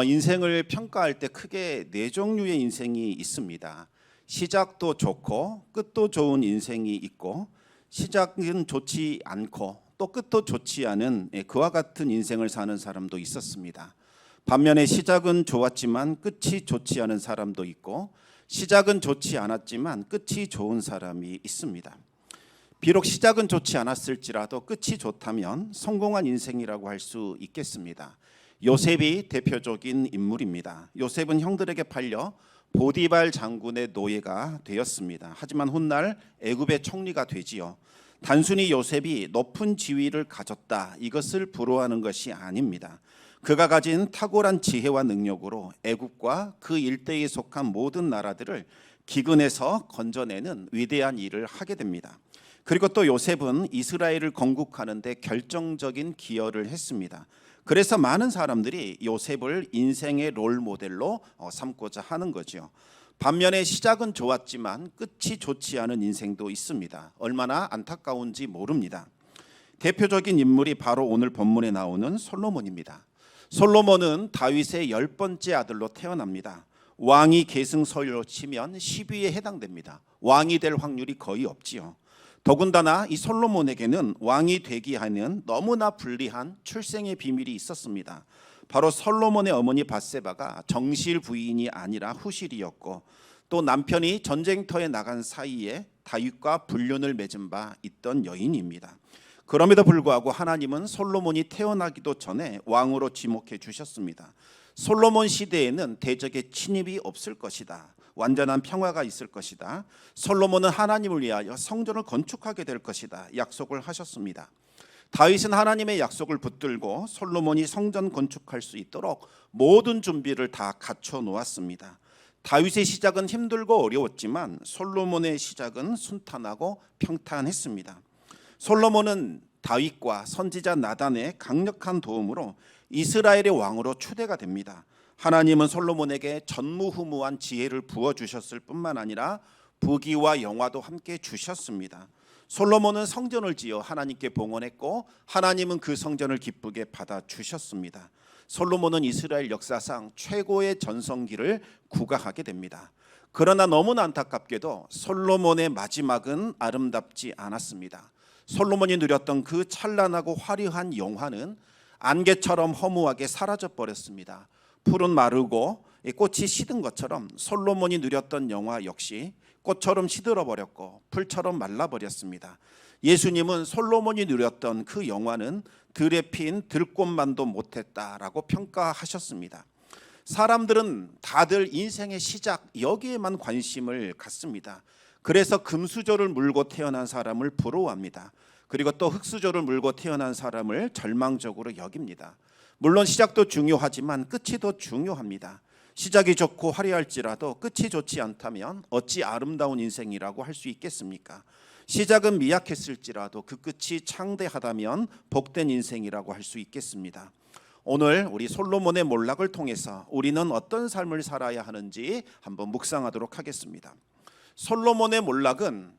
인생을 평가할 때 크게 네 종류의 인생이 있습니다. 시작도 좋고 끝도 좋은 인생이 있고, 시작은 좋지 않고 또 끝도 좋지 않은 그와 같은 인생을 사는 사람도 있었습니다. 반면에 시작은 좋았지만 끝이 좋지 않은 사람도 있고, 시작은 좋지 않았지만 끝이 좋은 사람이 있습니다. 비록 시작은 좋지 않았을지라도 끝이 좋다면 성공한 인생이라고 할 수 있겠습니다. 요셉이 대표적인 인물입니다. 요셉은 형들에게 팔려 보디발 장군의 노예가 되었습니다. 하지만 훗날 애굽의 총리가 되지요. 단순히 요셉이 높은 지위를 가졌다, 이것을 부러워하는 것이 아닙니다. 그가 가진 탁월한 지혜와 능력으로 애굽과 그 일대에 속한 모든 나라들을 기근에서 건져내는 위대한 일을 하게 됩니다. 그리고 또 요셉은 이스라엘을 건국하는 데 결정적인 기여를 했습니다. 그래서 많은 사람들이 요셉을 인생의 롤 모델로 삼고자 하는 거죠. 반면에 시작은 좋았지만 끝이 좋지 않은 인생도 있습니다. 얼마나 안타까운지 모릅니다. 대표적인 인물이 바로 오늘 본문에 나오는 솔로몬입니다. 솔로몬은 다윗의 10번째 아들로 태어납니다. 왕위 계승설로 치면 10위에 해당됩니다. 왕이 될 확률이 거의 없지요. 더군다나 이 솔로몬에게는 왕이 되기 하는 너무나 불리한 출생의 비밀이 있었습니다. 바로 솔로몬의 어머니 밧세바가 정실 부인이 아니라 후실이었고, 또 남편이 전쟁터에 나간 사이에 다윗과 불륜을 맺은 바 있던 여인입니다. 그럼에도 불구하고 하나님은 솔로몬이 태어나기도 전에 왕으로 지목해 주셨습니다. 솔로몬 시대에는 대적의 침입이 없을 것이다. 완전한 평화가 있을 것이다. 솔로몬은 하나님을 위하여 성전을 건축하게 될 것이다. 약속을 하셨습니다. 다윗은 하나님의 약속을 붙들고 솔로몬이 성전 건축할 수 있도록 모든 준비를 다 갖춰 놓았습니다. 다윗의 시작은 힘들고 어려웠지만 솔로몬의 시작은 순탄하고 평탄했습니다. 솔로몬은 다윗과 선지자 나단의 강력한 도움으로 이스라엘의 왕으로 추대가 됩니다. 하나님은 솔로몬에게 전무후무한 지혜를 부어주셨을 뿐만 아니라 부귀와 영화도 함께 주셨습니다. 솔로몬은 성전을 지어 하나님께 봉헌했고, 하나님은 그 성전을 기쁘게 받아주셨습니다. 솔로몬은 이스라엘 역사상 최고의 전성기를 구가하게 됩니다. 그러나 너무나 안타깝게도 솔로몬의 마지막은 아름답지 않았습니다. 솔로몬이 누렸던 그 찬란하고 화려한 영화는 안개처럼 허무하게 사라져 버렸습니다. 풀은 마르고 꽃이 시든 것처럼 솔로몬이 누렸던 영화 역시 꽃처럼 시들어 버렸고 풀처럼 말라버렸습니다. 예수님은 솔로몬이 누렸던 그 영화는 들에 핀 들꽃만도 못했다라고 평가하셨습니다. 사람들은 다들 인생의 시작 여기에만 관심을 갖습니다. 그래서 금수저를 물고 태어난 사람을 부러워합니다. 그리고 또 흙수저를 물고 태어난 사람을 절망적으로 여깁니다. 물론 시작도 중요하지만 끝이 더 중요합니다. 시작이 좋고 화려할지라도 끝이 좋지 않다면 어찌 아름다운 인생이라고 할 수 있겠습니까? 시작은 미약했을지라도 그 끝이 창대하다면 복된 인생이라고 할 수 있겠습니다. 오늘 우리 솔로몬의 몰락을 통해서 우리는 어떤 삶을 살아야 하는지 한번 묵상하도록 하겠습니다. 솔로몬의 몰락은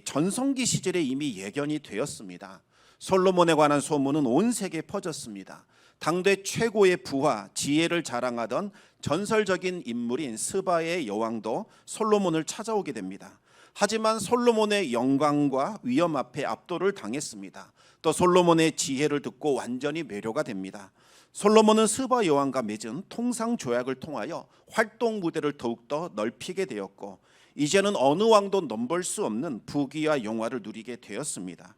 전성기 시절에 이미 예견이 되었습니다. 솔로몬에 관한 소문은 온 세계에 퍼졌습니다. 당대 최고의 부와 지혜를 자랑하던 전설적인 인물인 스바의 여왕도 솔로몬을 찾아오게 됩니다. 하지만 솔로몬의 영광과 위엄 앞에 압도를 당했습니다. 또 솔로몬의 지혜를 듣고 완전히 매료가 됩니다. 솔로몬은 스바 여왕과 맺은 통상 조약을 통하여 활동 무대를 더욱더 넓히게 되었고, 이제는 어느 왕도 넘볼 수 없는 부귀와 영화를 누리게 되었습니다.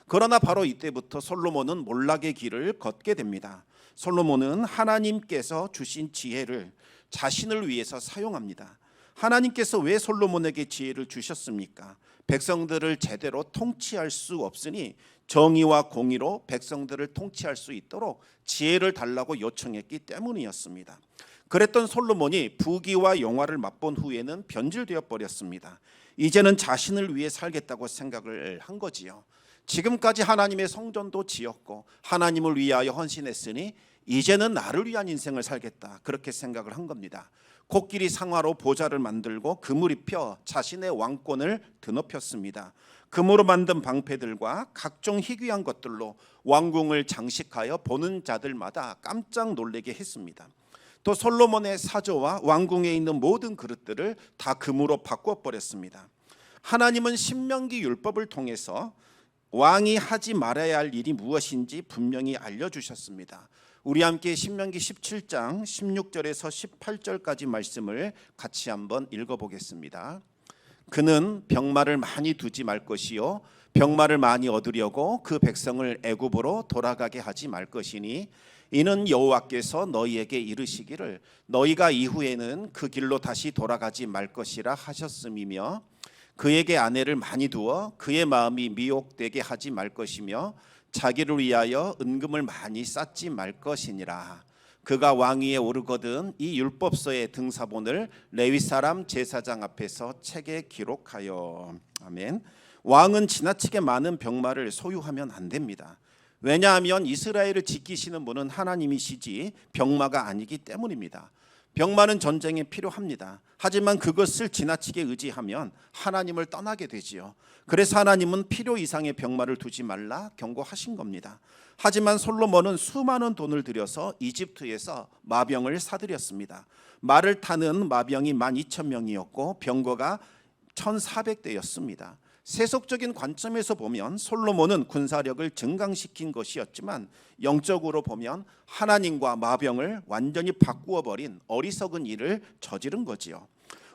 그러나 바로 이때부터 솔로몬은 몰락의 길을 걷게 됩니다. 솔로몬은 하나님께서 주신 지혜를 자신을 위해서 사용합니다. 하나님께서 왜 솔로몬에게 지혜를 주셨습니까? 백성들을 제대로 통치할 수 없으니 정의와 공의로 백성들을 통치할 수 있도록 지혜를 달라고 요청했기 때문이었습니다. 그랬던 솔로몬이 부귀와 영화를 맛본 후에는 변질되어 버렸습니다. 이제는 자신을 위해 살겠다고 생각을 한 거지요. 지금까지 하나님의 성전도 지었고 하나님을 위하여 헌신했으니 이제는 나를 위한 인생을 살겠다, 그렇게 생각을 한 겁니다. 코끼리 상아로 보좌를 만들고 금을 입혀 자신의 왕권을 드높였습니다. 금으로 만든 방패들과 각종 희귀한 것들로 왕궁을 장식하여 보는 자들마다 깜짝 놀라게 했습니다. 또 솔로몬의 사저와 왕궁에 있는 모든 그릇들을 다 금으로 바꿔버렸습니다. 하나님은 신명기 율법을 통해서 왕이 하지 말아야 할 일이 무엇인지 분명히 알려주셨습니다. 우리 함께 신명기 17장 16절에서 18절까지 말씀을 같이 한번 읽어보겠습니다. 그는 병마를 많이 두지 말 것이요 병마를 많이 얻으려고 그 백성을 애굽으로 돌아가게 하지 말 것이니 이는 여호와께서 너희에게 이르시기를 너희가 이후에는 그 길로 다시 돌아가지 말 것이라 하셨음이며 그에게 아내를 많이 두어 그의 마음이 미혹되게 하지 말 것이며 자기를 위하여 은금을 많이 쌓지 말 것이니라. 그가 왕위에 오르거든 이 율법서의 등사본을 레위 사람 제사장 앞에서 책에 기록하여. 아멘. 왕은 지나치게 많은 병마를 소유하면 안 됩니다. 왜냐하면 이스라엘을 지키시는 분은 하나님이시지 병마가 아니기 때문입니다. 병마는 전쟁에 필요합니다. 하지만 그것을 지나치게 의지하면 하나님을 떠나게 되지요. 그래서 하나님은 필요 이상의 병마를 두지 말라 경고하신 겁니다. 하지만 솔로몬은 수많은 돈을 들여서 이집트에서 마병을 사들였습니다. 말을 타는 마병이 12,000명이었고 병거가 1,400대였습니다. 세속적인 관점에서 보면 솔로몬은 군사력을 증강시킨 것이었지만 영적으로 보면 하나님과 마병을 완전히 바꾸어 버린 어리석은 일을 저지른 거지요.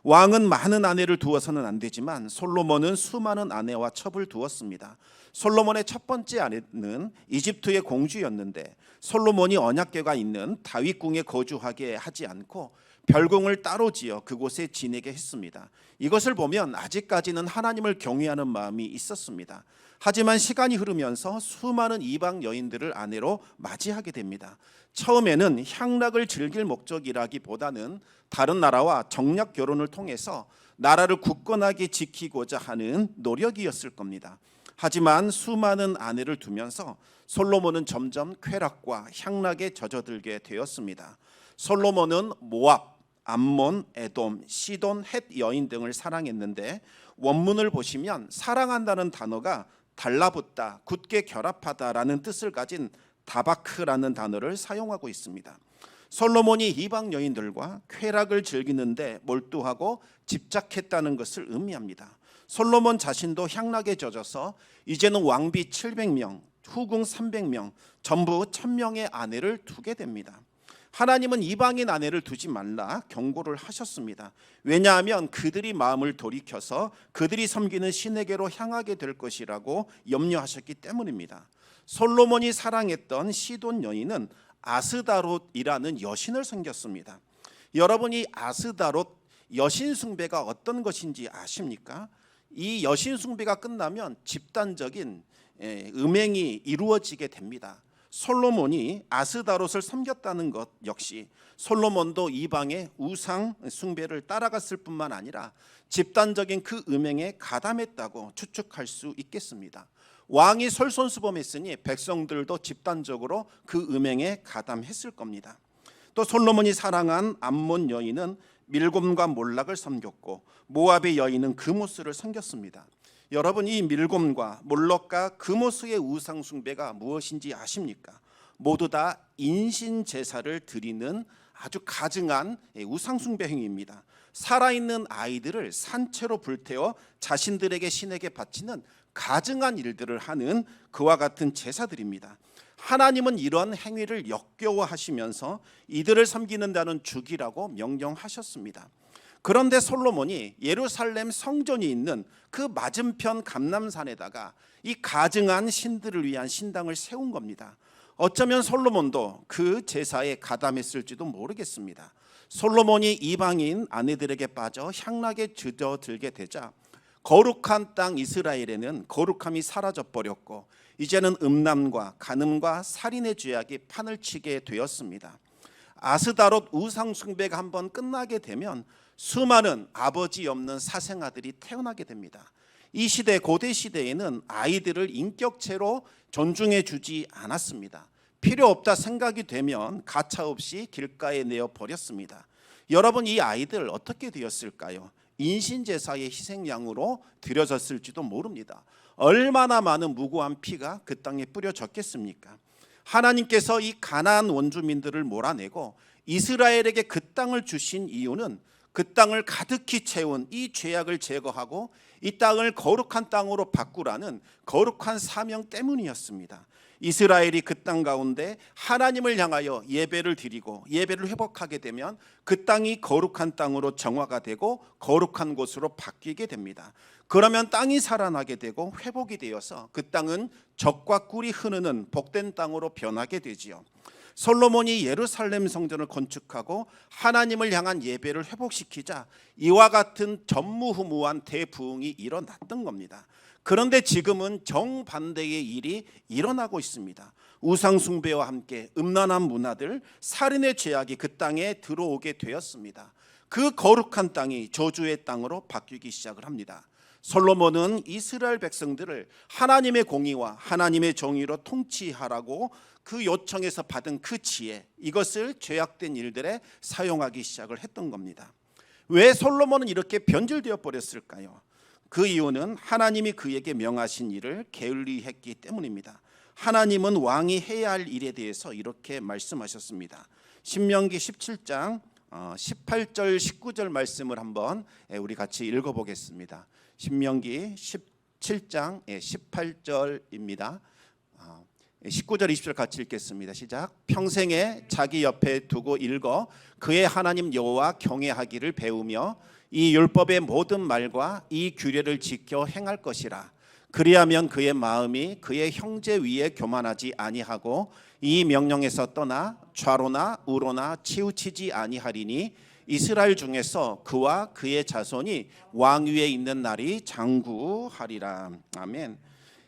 왕은 많은 아내를 두어서는 안 되지만 솔로몬은 수많은 아내와 첩을 두었습니다. 솔로몬의 첫 번째 아내는 이집트의 공주였는데 솔로몬이 언약궤가 있는 다윗궁에 거주하게 하지 않고 별궁을 따로 지어 그곳에 지내게 했습니다. 이것을 보면 아직까지는 하나님을 경외하는 마음이 있었습니다. 하지만 시간이 흐르면서 수많은 이방 여인들을 아내로 맞이하게 됩니다. 처음에는 향락을 즐길 목적이라기보다는 다른 나라와 정략 결혼을 통해서 나라를 굳건하게 지키고자 하는 노력이었을 겁니다. 하지만 수많은 아내를 두면서 솔로몬은 점점 쾌락과 향락에 젖어들게 되었습니다. 솔로몬은 모압, 암몬, 에돔, 시돈, 헷 여인 등을 사랑했는데 원문을 보시면 사랑한다는 단어가 달라붙다, 굳게 결합하다라는 뜻을 가진 다바크라는 단어를 사용하고 있습니다. 솔로몬이 이방 여인들과 쾌락을 즐기는데 몰두하고 집착했다는 것을 의미합니다. 솔로몬 자신도 향락에 젖어서 이제는 왕비 700명, 후궁 300명, 전부 1000명의 아내를 두게 됩니다. 하나님은 이방인 아내를 두지 말라 경고를 하셨습니다. 왜냐하면 그들이 마음을 돌이켜서 그들이 섬기는 신에게로 향하게 될 것이라고 염려하셨기 때문입니다. 솔로몬이 사랑했던 시돈 여인은 아스다롯이라는 여신을 섬겼습니다. 여러분이 아스다롯 여신 숭배가 어떤 것인지 아십니까? 이 여신 숭배가 끝나면 집단적인 음행이 이루어지게 됩니다. 솔로몬이 아스다롯을 섬겼다는 것 역시 솔로몬도 이방의 우상 숭배를 따라갔을 뿐만 아니라 집단적인 그 음행에 가담했다고 추측할 수 있겠습니다. 왕이 솔선수범했으니 백성들도 집단적으로 그 음행에 가담했을 겁니다. 또 솔로몬이 사랑한 암몬 여인은 밀곰과 몰락을 섬겼고 모압의 여인은 그모스를 섬겼습니다. 여러분, 이 밀곰과 몰락과 그모스의 우상 숭배가 무엇인지 아십니까? 모두 다 인신 제사를 드리는 아주 가증한 우상 숭배 행위입니다. 살아있는 아이들을 산채로 불태워 자신들에게 신에게 바치는 가증한 일들을 하는 그와 같은 제사들입니다. 하나님은 이런 행위를 역겨워하시면서 이들을 섬기는다는 죽이라고 명령하셨습니다. 그런데 솔로몬이 예루살렘 성전이 있는 그 맞은편 감람산에다가 이 가증한 신들을 위한 신당을 세운 겁니다. 어쩌면 솔로몬도 그 제사에 가담했을지도 모르겠습니다. 솔로몬이 이방인 아내들에게 빠져 향락에 젖어들게 되자 거룩한 땅 이스라엘에는 거룩함이 사라져버렸고 이제는 음란과 간음과 살인의 죄악이 판을 치게 되었습니다. 아스다롯 우상 숭배가 한번 끝나게 되면 수많은 아버지 없는 사생아들이 태어나게 됩니다. 이 시대, 고대 시대에는 아이들을 인격체로 존중해 주지 않았습니다. 필요 없다 생각이 되면 가차없이 길가에 내어 버렸습니다. 여러분, 이 아이들 어떻게 되었을까요? 인신제사의 희생양으로 드려졌을지도 모릅니다. 얼마나 많은 무고한 피가 그 땅에 뿌려졌겠습니까? 하나님께서 이 가나안 원주민들을 몰아내고 이스라엘에게 그 땅을 주신 이유는 그 땅을 가득히 채운 이 죄악을 제거하고 이 땅을 거룩한 땅으로 바꾸라는 거룩한 사명 때문이었습니다. 이스라엘이 그 땅 가운데 하나님을 향하여 예배를 드리고 예배를 회복하게 되면 그 땅이 거룩한 땅으로 정화가 되고 거룩한 곳으로 바뀌게 됩니다. 그러면 땅이 살아나게 되고 회복이 되어서 그 땅은 젖과 꿀이 흐르는 복된 땅으로 변하게 되지요. 솔로몬이 예루살렘 성전을 건축하고 하나님을 향한 예배를 회복시키자 이와 같은 전무후무한 대부흥이 일어났던 겁니다. 그런데 지금은 정반대의 일이 일어나고 있습니다. 우상 숭배와 함께 음란한 문화들, 살인의 죄악이 그 땅에 들어오게 되었습니다. 그 거룩한 땅이 저주의 땅으로 바뀌기 시작을 합니다. 솔로몬은 이스라엘 백성들을 하나님의 공의와 하나님의 정의로 통치하라고 그 요청에서 받은 그 지혜, 이것을 죄악된 일들에 사용하기 시작을 했던 겁니다. 왜 솔로몬은 이렇게 변질되어 버렸을까요? 그 이유는 하나님이 그에게 명하신 일을 게을리했기 때문입니다. 하나님은 왕이 해야 할 일에 대해서 이렇게 말씀하셨습니다. 신명기 17장 18절 19절 말씀을 한번 우리 같이 읽어보겠습니다. 신명기 17장 18절입니다. 19절 20절 같이 읽겠습니다. 시작. 평생에 자기 옆에 두고 읽어 그의 하나님 여호와 경외하기를 배우며 이 율법의 모든 말과 이 규례를 지켜 행할 것이라. 그리하면 그의 마음이 그의 형제 위에 교만하지 아니하고 이 명령에서 떠나 좌로나 우로나 치우치지 아니하리니 이스라엘 중에서 그와 그의 자손이 왕위에 있는 날이 장구하리라. 아멘.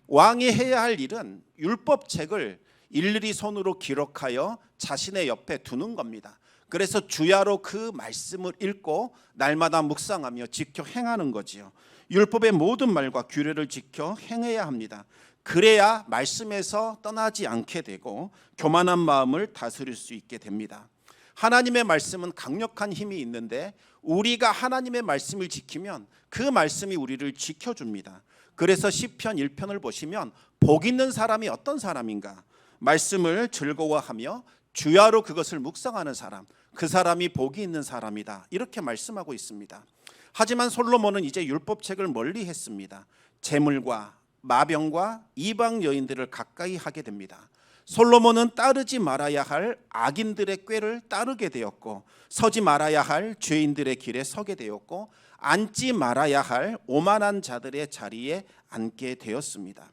왕이 해야 할 일은 율법책을 일일이 손으로 기록하여 자신의 옆에 두는 겁니다. 그래서 주야로 그 말씀을 읽고 날마다 묵상하며 지켜 행하는 거지요. 율법의 모든 말과 규례를 지켜 행해야 합니다. 그래야 말씀에서 떠나지 않게 되고 교만한 마음을 다스릴 수 있게 됩니다. 하나님의 말씀은 강력한 힘이 있는데 우리가 하나님의 말씀을 지키면 그 말씀이 우리를 지켜줍니다. 그래서 시편 1편을 보시면 복 있는 사람이 어떤 사람인가? 말씀을 즐거워하며 주야로 그것을 묵상하는 사람, 그 사람이 복이 있는 사람이다, 이렇게 말씀하고 있습니다. 하지만 솔로몬은 이제 율법책을 멀리 했습니다. 재물과 마병과 이방 여인들을 가까이 하게 됩니다. 솔로몬은 따르지 말아야 할 악인들의 꾀를 따르게 되었고 서지 말아야 할 죄인들의 길에 서게 되었고 앉지 말아야 할 오만한 자들의 자리에 앉게 되었습니다.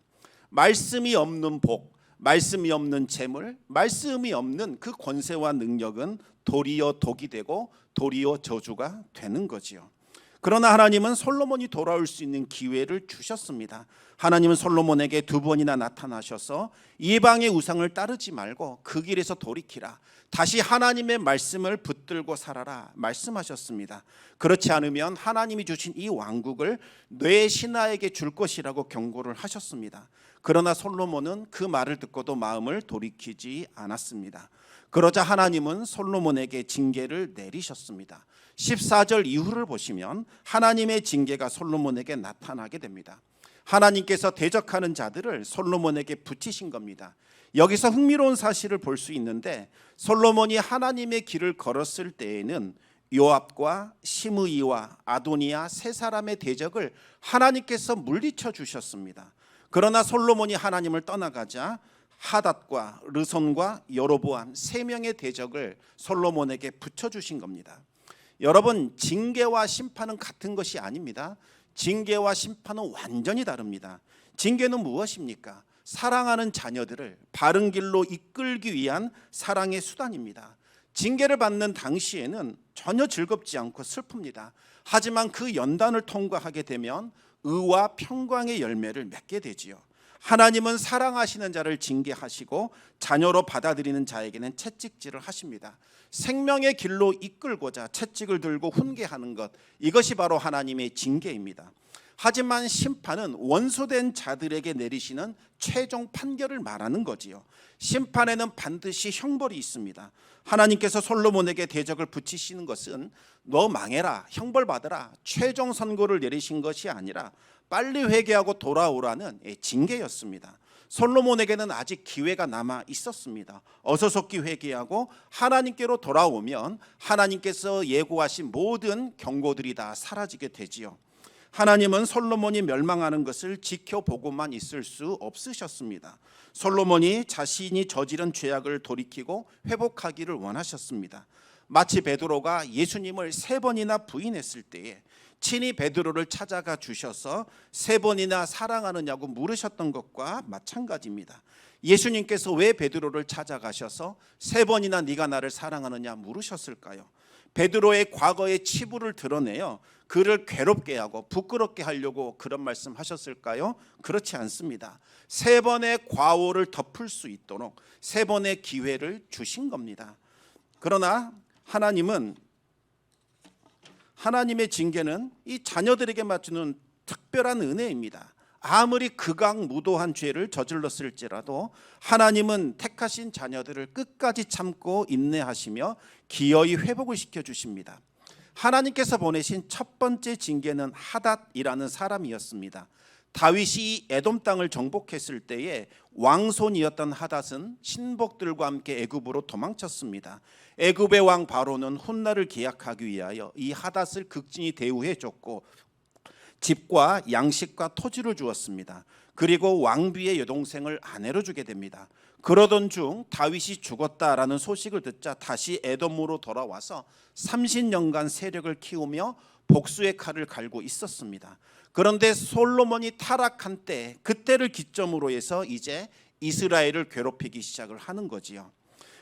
말씀이 없는 복, 말씀이 없는 재물, 말씀이 없는 그 권세와 능력은 도리어 독이 되고 도리어 저주가 되는 거지요. 그러나 하나님은 솔로몬이 돌아올 수 있는 기회를 주셨습니다. 하나님은 솔로몬에게 2번이나 나타나셔서 이방의 우상을 따르지 말고 그 길에서 돌이키라, 다시 하나님의 말씀을 붙들고 살아라 말씀하셨습니다. 그렇지 않으면 하나님이 주신 이 왕국을 뇌 신하에게 줄 것이라고 경고를 하셨습니다. 그러나 솔로몬은 그 말을 듣고도 마음을 돌이키지 않았습니다. 그러자 하나님은 솔로몬에게 징계를 내리셨습니다. 14절 이후를 보시면 하나님의 징계가 솔로몬에게 나타나게 됩니다. 하나님께서 대적하는 자들을 솔로몬에게 붙이신 겁니다. 여기서 흥미로운 사실을 볼 수 있는데 솔로몬이 하나님의 길을 걸었을 때에는 요압과 시므이와 아도니아 세 사람의 대적을 하나님께서 물리쳐 주셨습니다. 그러나 솔로몬이 하나님을 떠나가자 하닷과 르손과 여로보암 3명의 대적을 솔로몬에게 붙여주신 겁니다. 여러분, 징계와 심판은 같은 것이 아닙니다. 징계와 심판은 완전히 다릅니다. 징계는 무엇입니까? 사랑하는 자녀들을 바른 길로 이끌기 위한 사랑의 수단입니다. 징계를 받는 당시에는 전혀 즐겁지 않고 슬픕니다. 하지만 그 연단을 통과하게 되면 의와 평강의 열매를 맺게 되지요. 하나님은 사랑하시는 자를 징계하시고 자녀로 받아들이는 자에게는 채찍질을 하십니다. 생명의 길로 이끌고자 채찍을 들고 훈계하는 것, 이것이 바로 하나님의 징계입니다. 하지만 심판은 원수된 자들에게 내리시는 최종 판결을 말하는 거지요. 심판에는 반드시 형벌이 있습니다. 하나님께서 솔로몬에게 대적을 붙이시는 것은 너 망해라, 형벌 받으라, 최종 선고를 내리신 것이 아니라 빨리 회개하고 돌아오라는 징계였습니다. 솔로몬에게는 아직 기회가 남아 있었습니다. 어서속히 회개하고 하나님께로 돌아오면 하나님께서 예고하신 모든 경고들이 다 사라지게 되지요. 하나님은 솔로몬이 멸망하는 것을 지켜보고만 있을 수 없으셨습니다. 솔로몬이 자신이 저지른 죄악을 돌이키고 회복하기를 원하셨습니다. 마치 베드로가 예수님을 3번이나 부인했을 때에 친히 베드로를 찾아가 주셔서 3번이나 사랑하느냐고 물으셨던 것과 마찬가지입니다. 예수님께서 왜 베드로를 찾아가셔서 3번이나 네가 나를 사랑하느냐 물으셨을까요? 베드로의 과거의 치부를 드러내요 그를 괴롭게 하고 부끄럽게 하려고 그런 말씀하셨을까요? 그렇지 않습니다. 3번의 과오를 덮을 수 있도록 3번의 기회를 주신 겁니다. 그러나 하나님의 징계는 이 자녀들에게 맞추는 특별한 은혜입니다. 아무리 극악무도한 죄를 저질렀을지라도 하나님은 택하신 자녀들을 끝까지 참고 인내하시며 기어이 회복을 시켜주십니다. 하나님께서 보내신 첫 번째 징계는 하닷이라는 사람이었습니다. 다윗이 에돔 땅을 정복했을 때에 왕손이었던 하닷은 신복들과 함께 애굽으로 도망쳤습니다. 애굽의 왕 바로는 훗날을 계약하기 위하여 이 하닷을 극진히 대우해 줬고 집과 양식과 토지를 주었습니다. 그리고 왕비의 여동생을 아내로 주게 됩니다. 그러던 중 다윗이 죽었다라는 소식을 듣자 다시 에돔으로 돌아와서 30년간 세력을 키우며 복수의 칼을 갈고 있었습니다. 그런데 솔로몬이 타락한 때 그때를 기점으로 해서 이제 이스라엘을 괴롭히기 시작을 하는 거지요.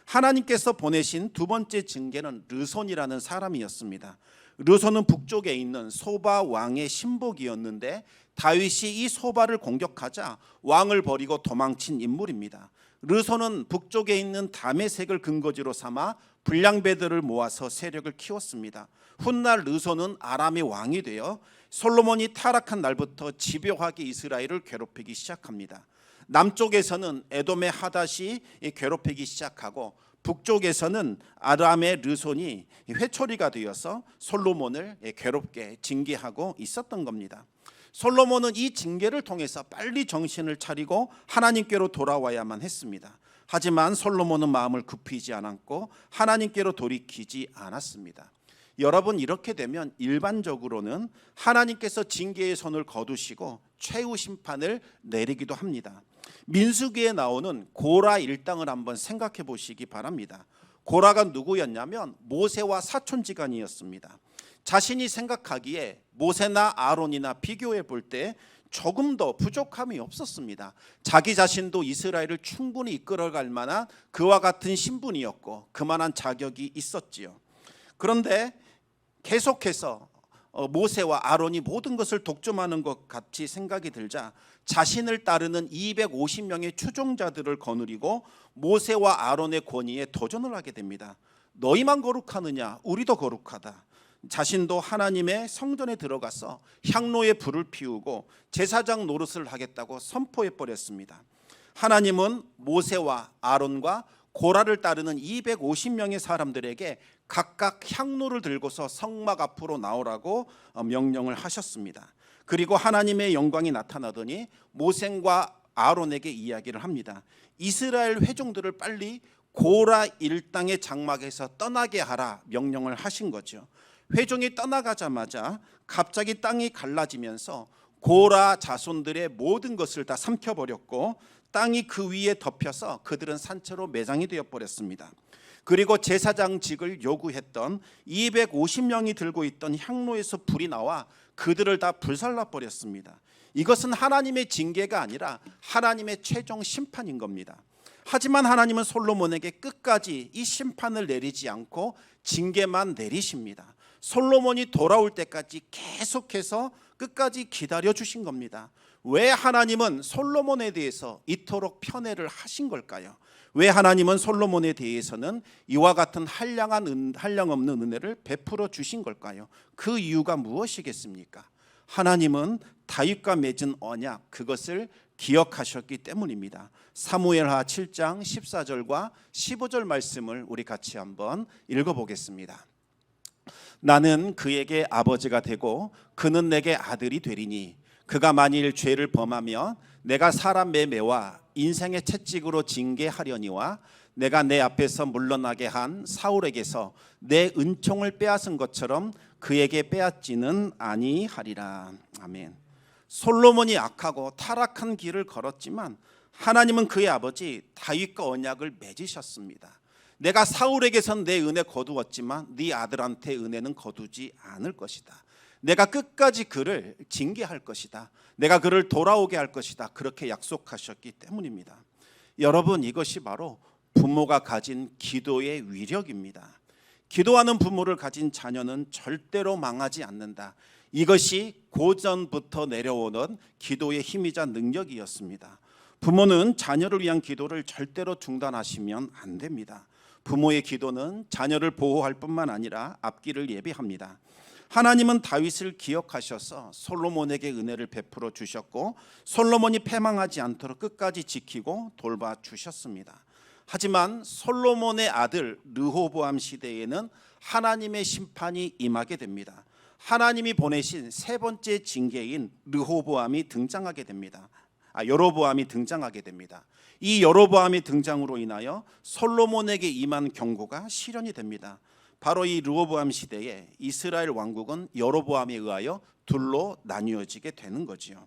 하나님께서 보내신 두 번째 징계는 르손이라는 사람이었습니다. 르손은 북쪽에 있는 소바 왕의 신복이었는데 다윗이 이 소바를 공격하자 왕을 버리고 도망친 인물입니다. 르손은 북쪽에 있는 다메섹을 근거지로 삼아 불량배들을 모아서 세력을 키웠습니다. 훗날 르손은 아람의 왕이 되어 솔로몬이 타락한 날부터 집요하게 이스라엘을 괴롭히기 시작합니다. 남쪽에서는 에돔의 하닷이 괴롭히기 시작하고 북쪽에서는 아람의 르손이 회초리가 되어서 솔로몬을 괴롭게 징계하고 있었던 겁니다. 솔로몬은 이 징계를 통해서 빨리 정신을 차리고 하나님께로 돌아와야만 했습니다. 하지만 솔로몬은 마음을 굽히지 않았고 하나님께로 돌이키지 않았습니다. 여러분, 이렇게 되면 일반적으로는 하나님께서 징계의 손을 거두시고 최후 심판을 내리기도 합니다. 민수기에 나오는 고라 일당을 한번 생각해 보시기 바랍니다. 고라가 누구였냐면 모세와 사촌지간이었습니다. 자신이 생각하기에 모세나 아론이나 비교해 볼 때 조금 더 부족함이 없었습니다. 자기 자신도 이스라엘을 충분히 이끌어갈 만한 그와 같은 신분이었고 그만한 자격이 있었지요. 그런데 계속해서 모세와 아론이 모든 것을 독점하는 것 같이 생각이 들자 자신을 따르는 250명의 추종자들을 거느리고 모세와 아론의 권위에 도전을 하게 됩니다. 너희만 거룩하느냐? 우리도 거룩하다. 자신도 하나님의 성전에 들어가서 향로에 불을 피우고 제사장 노릇을 하겠다고 선포해 버렸습니다. 하나님은 모세와 아론과 고라를 따르는 250명의 사람들에게 각각 향로를 들고서 성막 앞으로 나오라고 명령을 하셨습니다. 그리고 하나님의 영광이 나타나더니 모세와 아론에게 이야기를 합니다. 이스라엘 회중들을 빨리 고라 일당의 장막에서 떠나게 하라 명령을 하신 거죠. 회중이 떠나가자마자 갑자기 땅이 갈라지면서 고라 자손들의 모든 것을 다 삼켜버렸고 땅이 그 위에 덮여서 그들은 산채로 매장이 되어버렸습니다. 그리고 제사장직을 요구했던 250명이 들고 있던 향로에서 불이 나와 그들을 다 불살라버렸습니다. 이것은 하나님의 징계가 아니라 하나님의 최종 심판인 겁니다. 하지만 하나님은 솔로몬에게 끝까지 이 심판을 내리지 않고 징계만 내리십니다. 솔로몬이 돌아올 때까지 계속해서 끝까지 기다려 주신 겁니다. 왜 하나님은 솔로몬에 대해서 이토록 편애를 하신 걸까요? 왜 하나님은 솔로몬에 대해서는 이와 같은 한량없는 은혜를 베풀어 주신 걸까요? 그 이유가 무엇이겠습니까? 하나님은 다윗과 맺은 언약, 그것을 기억하셨기 때문입니다. 사무엘하 7장 14절과 15절 말씀을 우리 같이 한번 읽어보겠습니다. 나는 그에게 아버지가 되고 그는 내게 아들이 되리니 그가 만일 죄를 범하면 내가 사람 매매와 인생의 채찍으로 징계하려니와 내가 내 앞에서 물러나게 한 사울에게서 내 은총을 빼앗은 것처럼 그에게 빼앗지는 아니하리라. 아멘. 솔로몬이 악하고 타락한 길을 걸었지만 하나님은 그의 아버지 다윗과 언약을 맺으셨습니다. 내가 사울에게선 내 은혜 거두었지만 네 아들한테 은혜는 거두지 않을 것이다. 내가 끝까지 그를 징계할 것이다. 내가 그를 돌아오게 할 것이다. 그렇게 약속하셨기 때문입니다. 여러분, 이것이 바로 부모가 가진 기도의 위력입니다. 기도하는 부모를 가진 자녀는 절대로 망하지 않는다. 이것이 고전부터 내려오는 기도의 힘이자 능력이었습니다. 부모는 자녀를 위한 기도를 절대로 중단하시면 안 됩니다. 부모의 기도는 자녀를 보호할 뿐만 아니라 앞길을 예비합니다. 하나님은 다윗을 기억하셔서 솔로몬에게 은혜를 베풀어 주셨고 솔로몬이 패망하지 않도록 끝까지 지키고 돌봐 주셨습니다. 하지만 솔로몬의 아들 르호보암 시대에는 하나님의 심판이 임하게 됩니다. 하나님이 보내신 세 번째 징계인 르호보암이 등장하게 됩니다. 여로보암이 등장하게 됩니다. 이 여로보암이 등장으로 인하여 솔로몬에게 임한 경고가 실현이 됩니다. 바로 이 르호보암 시대에 이스라엘 왕국은 여로보암에 의하여 둘로 나뉘어지게 되는 거지요.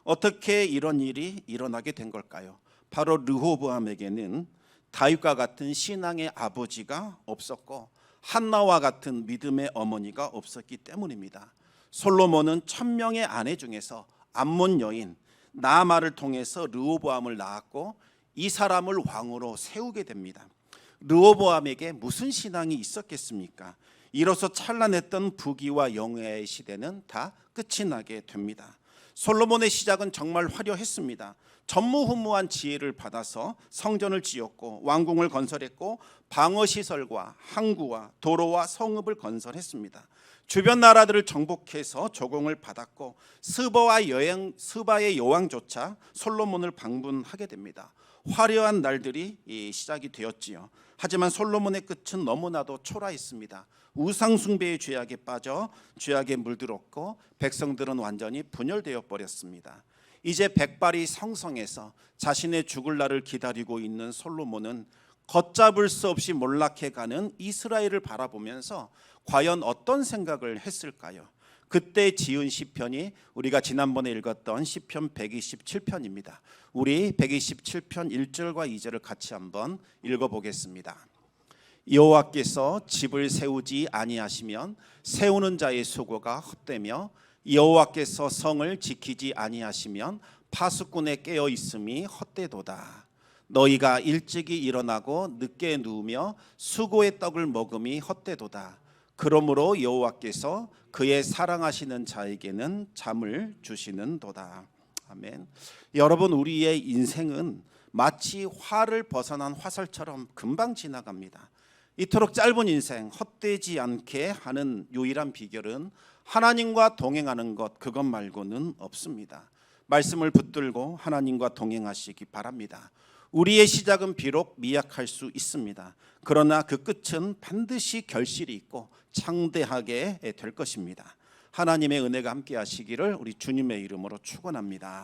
어떻게 이런 일이 일어나게 된 걸까요? 바로 르호보암에게는 다윗과 같은 신앙의 아버지가 없었고 한나와 같은 믿음의 어머니가 없었기 때문입니다. 솔로몬은 1000명의 아내 중에서 암몬 여인 나아말을 통해서 르호보암을 낳았고 이 사람을 왕으로 세우게 됩니다. 르호보암에게 무슨 신앙이 있었겠습니까? 이로써 찬란했던 부귀와 영예의 시대는 다 끝이 나게 됩니다. 솔로몬의 시작은 정말 화려했습니다. 전무후무한 지혜를 받아서 성전을 지었고 왕궁을 건설했고 방어시설과 항구와 도로와 성읍을 건설했습니다. 주변 나라들을 정복해서 조공을 받았고 스바의 여왕조차 솔로몬을 방문하게 됩니다. 화려한 날들이 시작이 되었지요. 하지만 솔로몬의 끝은 너무나도 초라했습니다. 우상 숭배의 죄악에 빠져 죄악에 물들었고 백성들은 완전히 분열되어 버렸습니다. 이제 백발이 성성해서 자신의 죽을 날을 기다리고 있는 솔로몬은 걷잡을 수 없이 몰락해가는 이스라엘을 바라보면서 과연 어떤 생각을 했을까요? 그때 지은 시편이 우리가 지난번에 읽었던 시편 127편입니다. 우리 127편 1절과 2절을 같이 한번 읽어보겠습니다. 여호와께서 집을 세우지 아니하시면 세우는 자의 수고가 헛되며 여호와께서 성을 지키지 아니하시면 파수꾼의 깨어 있음이 헛되도다. 너희가 일찍이 일어나고 늦게 누우며 수고의 떡을 먹음이 헛되도다. 그러므로 여호와께서 그의 사랑하시는 자에게는 잠을 주시는도다. 아멘. 여러분, 우리의 인생은 마치 활을 벗어난 화살처럼 금방 지나갑니다. 이토록 짧은 인생 헛되지 않게 하는 유일한 비결은 하나님과 동행하는 것, 그것 말고는 없습니다. 말씀을 붙들고 하나님과 동행하시기 바랍니다. 우리의 시작은 비록 미약할 수 있습니다. 그러나 그 끝은 반드시 결실이 있고 창대하게 될 것입니다. 하나님의 은혜가 함께 하시기를 우리 주님의 이름으로 축원합니다.